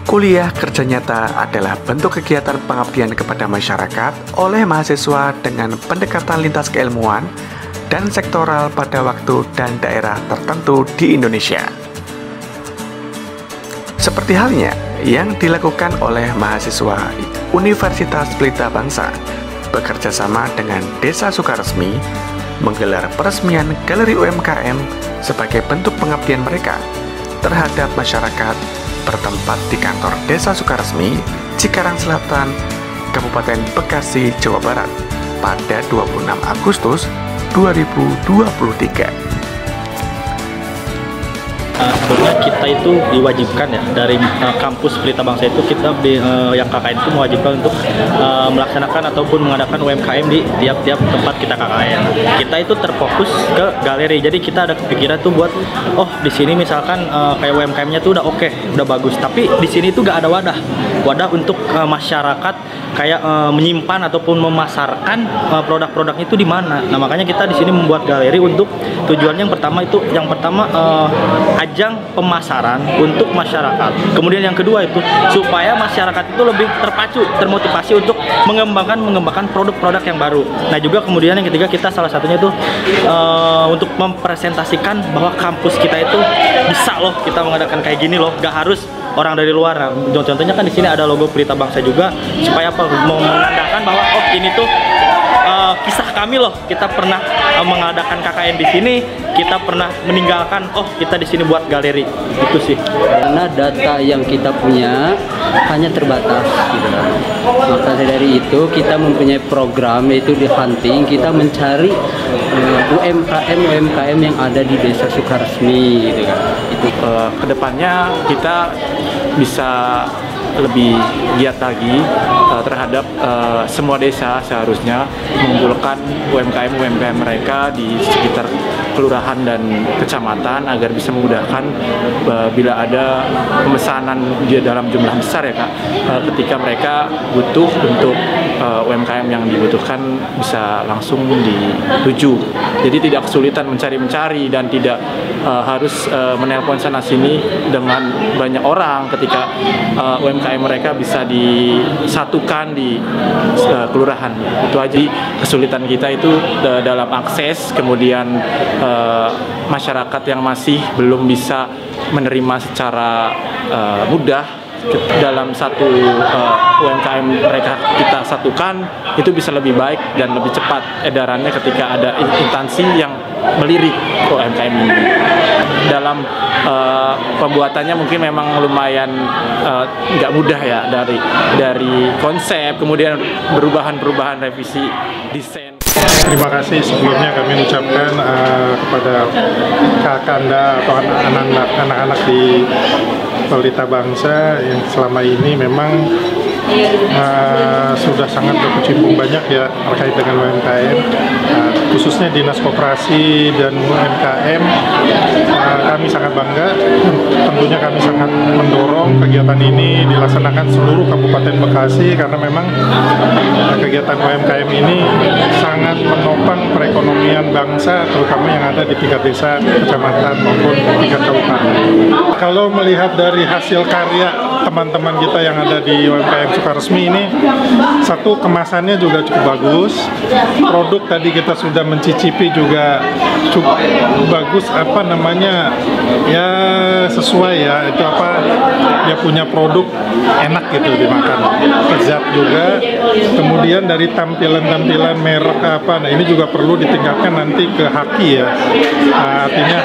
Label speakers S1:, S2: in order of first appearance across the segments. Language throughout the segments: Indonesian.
S1: Kuliah kerja nyata adalah bentuk kegiatan pengabdian kepada masyarakat oleh mahasiswa dengan pendekatan lintas keilmuan dan sektoral pada waktu dan daerah tertentu di Indonesia. Seperti halnya yang dilakukan oleh mahasiswa Universitas Pelita Bangsa bekerja sama dengan Desa Sukaresmi menggelar peresmian Galeri UMKM sebagai bentuk pengabdian mereka terhadap masyarakat bertempat di kantor Desa Sukaresmi, Cikarang Selatan, Kabupaten Bekasi, Jawa Barat pada 26 Agustus 2023.
S2: Sebetulnya kita itu diwajibkan ya dari kampus Pelita Bangsa itu kita yang KKN itu mewajibkan untuk melaksanakan ataupun mengadakan UMKM di tiap-tiap tempat kita KKN. Kita itu terfokus ke galeri. Jadi kita ada kepikiran tuh buat di sini misalkan kayak UMKM-nya tuh udah oke, udah bagus. Tapi di sini tuh gak ada wadah untuk masyarakat kayak menyimpan ataupun memasarkan produk-produknya itu di mana. Nah, makanya kita di sini membuat galeri untuk tujuannya yang pertama ajang pemasaran untuk masyarakat. Kemudian yang kedua itu supaya masyarakat itu lebih terpacu, termotivasi untuk mengembangkan produk-produk yang baru. Nah, juga kemudian yang ketiga kita salah satunya itu untuk mempresentasikan bahwa kampus kita itu bisa loh kita mengadakan kayak gini loh, gak harus orang dari luar. Nah, contohnya kan di sini ada logo Pelita Bangsa juga supaya mau menandakan bahwa ini tuh kisah kami loh, kita pernah mengadakan KKN di sini, kita pernah meninggalkan, kita di sini buat galeri, itu sih.
S3: Karena data yang kita punya hanya terbatas, gitu kan. Maka dari itu kita mempunyai program yaitu di hunting, kita mencari UMKM yang ada di Desa Sukaresmi, gitu kan. Itu
S4: kedepannya kita bisa lebih giat lagi terhadap semua desa seharusnya mengumpulkan UMKM mereka di sekitar kelurahan dan kecamatan agar bisa memudahkan bila ada pemesanan dalam jumlah besar ya Kak, ketika mereka butuh untuk UMKM yang dibutuhkan bisa langsung dituju. Jadi tidak kesulitan mencari dan tidak harus menelpon sana sini dengan banyak orang ketika UMKM mereka bisa disatukan di kelurahan. Itu aja kesulitan kita itu dalam akses, kemudian masyarakat yang masih belum bisa menerima secara mudah dalam satu UMKM mereka kita satukan, itu bisa lebih baik dan lebih cepat edarannya ketika ada instansi yang melirik UMKM ini. Dalam pembuatannya mungkin memang lumayan nggak mudah ya, dari konsep kemudian perubahan revisi desain.
S5: Terima kasih sebelumnya kami ucapkan kepada kakanda atau anak-anak di Pelita Bangsa yang selama ini memang sudah sangat berkecimpung banyak ya terkait dengan UMKM, khususnya Dinas Koperasi dan UMKM. Kami sangat bangga, tentunya kami sangat mendorong kegiatan ini dilaksanakan seluruh Kabupaten Bekasi karena memang kegiatan UMKM ini sangat menopang perekonomian bangsa, terutama yang ada di tingkat desa, kecamatan maupun tingkat kabupaten. Kalau melihat dari hasil karya teman-teman kita yang ada di UMKM Sukaresmi ini, satu, kemasannya juga cukup bagus, produk tadi kita sudah mencicipi juga cukup bagus, ya sesuai ya, itu dia punya produk enak gitu dimakan, lezat juga. Kemudian dari tampilan merek ini juga perlu ditingkatkan nanti ke haki ya, artinya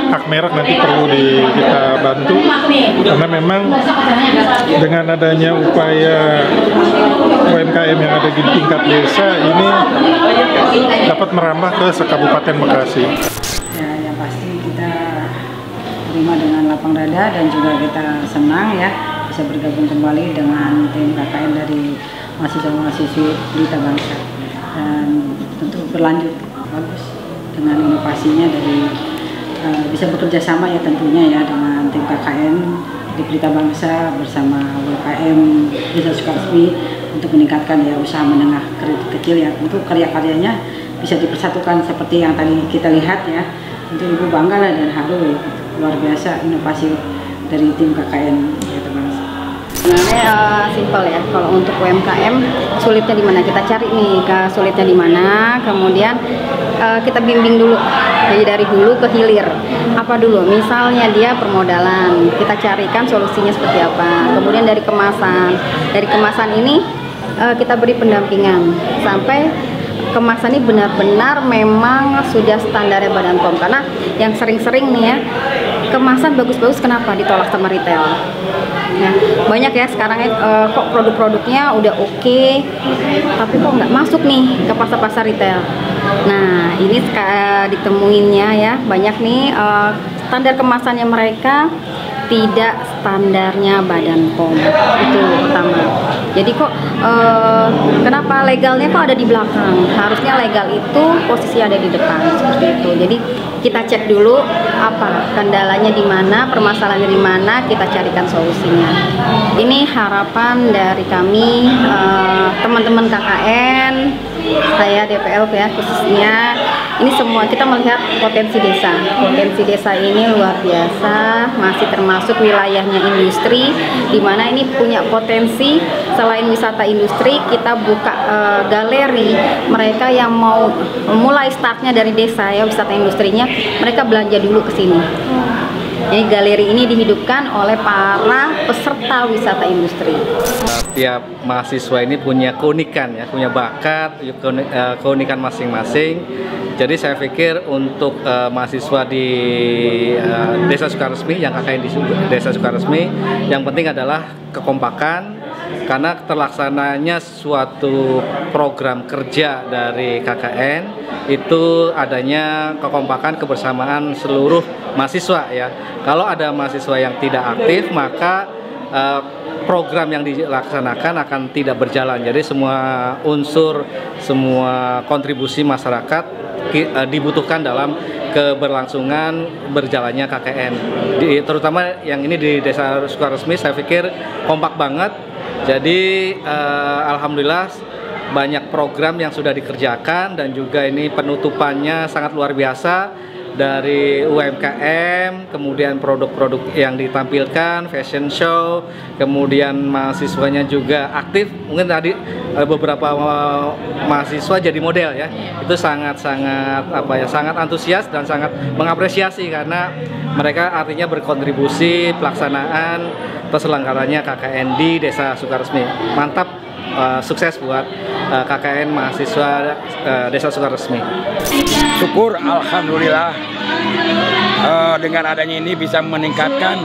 S5: hak merek nanti perlu kita bantu karena memang dengan adanya upaya UMKM yang ada di tingkat desa ini dapat merambah ke sekabupaten Bekasi.
S6: Ya, yang pasti kita terima dengan lapang dada dan juga kita senang ya bisa bergabung kembali dengan tim KKN dari mahasiswa-mahasiswi Pelita Bangsa, dan tentu berlanjut bagus dengan inovasinya dari bisa bekerja sama ya tentunya ya dengan tim KKN di Pelita Bangsa bersama UMKM Desa Sukaresmi untuk meningkatkan ya usaha menengah kecil ya, untuk karya-karyanya bisa dipersatukan seperti yang tadi kita lihat ya. Tentu Ibu bangga lah dan haru ya, luar biasa inovasi dari tim KKN Pelita Bangsa.
S7: Sebenarnya simpel ya, kalau untuk UMKM sulitnya di mana, kita cari nih sulitnya di mana, kemudian kita bimbing dulu, jadi dari hulu ke hilir. Apa dulu? Misalnya dia permodalan, kita carikan solusinya seperti apa. Kemudian dari kemasan ini kita beri pendampingan sampai kemasan ini benar-benar memang sudah standarnya Badan POM. Karena yang sering-sering nih ya, kemasan bagus-bagus kenapa ditolak sama retail? Nah, banyak ya sekarang kok produk-produknya udah oke, tapi kok nggak masuk nih ke pasar-pasar retail. Nah, ini ditemuinnya ya, banyak nih standar kemasannya mereka tidak standarnya Badan POM, itu pertama. Jadi kok kenapa legalnya kok ada di belakang? Harusnya legal itu posisi ada di depan, seperti itu. Jadi kita cek dulu apa kendalanya di mana, permasalahannya di mana, kita carikan solusinya. Ini harapan dari kami teman-teman KKN, saya DPL ya khususnya. Ini semua kita melihat potensi desa. Potensi desa ini luar biasa, masih termasuk wilayahnya industri, di mana ini punya potensi. Selain wisata industri, kita buka galeri. Mereka yang mau mulai startnya dari desa ya, wisata industrinya, mereka belanja dulu ke sini. Jadi galeri ini dihidupkan oleh para peserta wisata industri.
S8: Tiap mahasiswa ini punya keunikan ya, punya bakat, keunikan masing-masing. Jadi saya pikir untuk mahasiswa di Desa Sukaresmi, yang KKN di Desa Sukaresmi, yang penting adalah kekompakan, karena terlaksananya suatu program kerja dari KKN itu adanya kekompakan, kebersamaan seluruh mahasiswa ya. Kalau ada mahasiswa yang tidak aktif, maka program yang dilaksanakan akan tidak berjalan. Jadi semua unsur, semua kontribusi masyarakat dibutuhkan dalam keberlangsungan berjalannya KKN. Terutama yang ini di Desa Sukaresmi, saya pikir kompak banget. Jadi alhamdulillah banyak program yang sudah dikerjakan, dan juga ini penutupannya sangat luar biasa. Dari UMKM, kemudian produk-produk yang ditampilkan, fashion show, kemudian mahasiswanya juga aktif. Mungkin tadi beberapa mahasiswa jadi model ya. Itu sangat-sangat sangat antusias dan sangat mengapresiasi, karena mereka artinya berkontribusi pelaksanaan terselenggaranya KKN di Desa Sukaresmi. Mantap, sukses buat KKN mahasiswa Desa Sukaresmi.
S9: Syukur, alhamdulillah dengan adanya ini bisa meningkatkan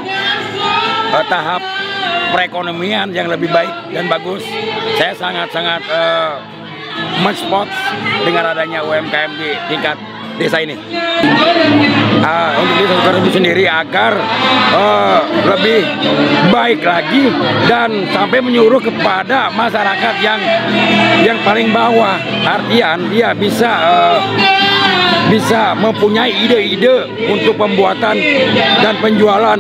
S9: tahap perekonomian yang lebih baik dan bagus. Saya sangat-sangat mensupport dengan adanya UMKM di tingkat desa ini. Untuk Desa Sukaresmi sendiri agar lebih baik lagi dan sampai menyuruh kepada masyarakat yang paling bawah, artian dia bisa mempunyai ide-ide untuk pembuatan dan penjualan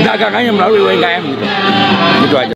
S9: dagangannya melalui UMKM gitu. Gitu aja.